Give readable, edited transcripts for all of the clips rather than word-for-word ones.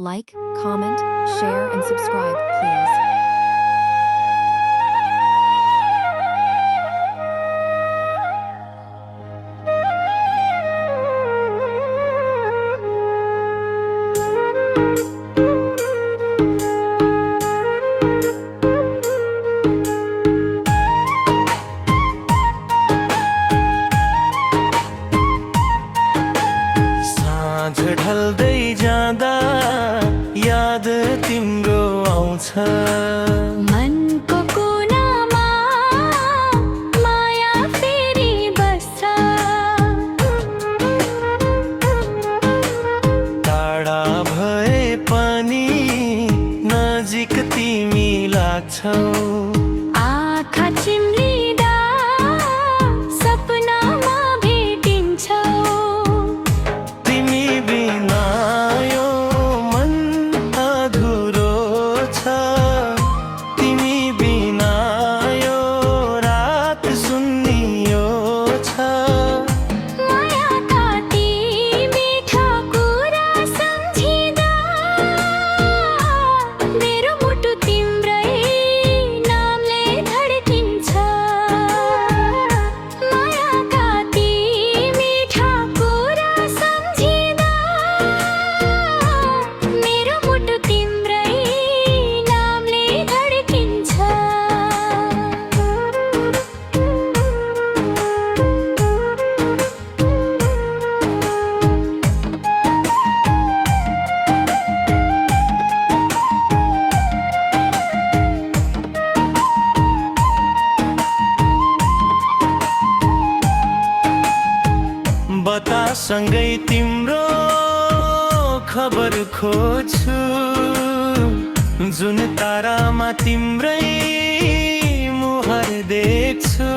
Like, comment, share, and subscribe, please. साँझ ढल्दै जाँदा याद तिम्रो आउँछ मनको कुनामा माया फेरि बस्छ टाढा भए पनि नजिक तिमी लाग्छौ आँखा चिम्लिँदा सपनामा भेटिन्छौ तिमी बिना यो मन अधुरो छ तिमी बिना यो रात सुन्नियो छ मायाका ती मिठा कुरा सम्झिँदा मेरो मुटु तिम्रै नामले धड्किन्छ मायाका ती मिठा कुरा सम्झिँदा मेरो मुटु तिम्रै नामले धड्किन्छ बतासँगै तिम्रो खबर खोज्छु जुन तारामा तिम्रै मुहार देख्छु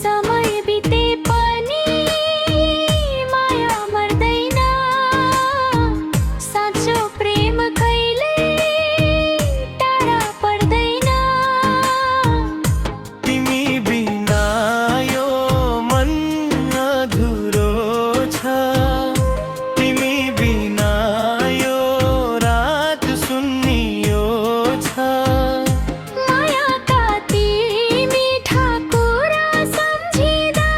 समय बिते पनि माया मर्दैन साँचो प्रेम कहिले टाढा पर्दैन तिमी बिना यो मन अधुरो छ तिमी बिना यो रात सुन्नियो छ मायाका ती मिठा कुरा सम्झिँदा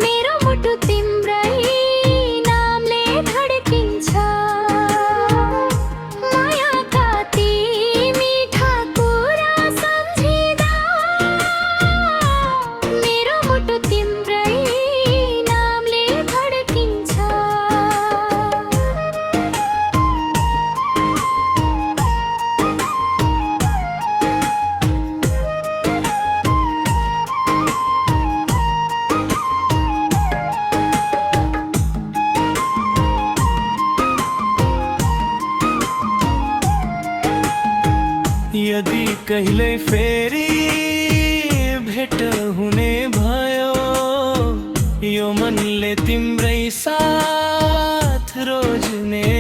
मेरो मुटु तिम्रै नामले धड्किन्छ मायाका ती मिठा कुरा सम्झिँदा मेरो मुटु तिम्रै नामले धड्किन्छ यदि कहिल्यै फेरि भेट हुने भयो यो मनले तिम्रै साथ रोज्ने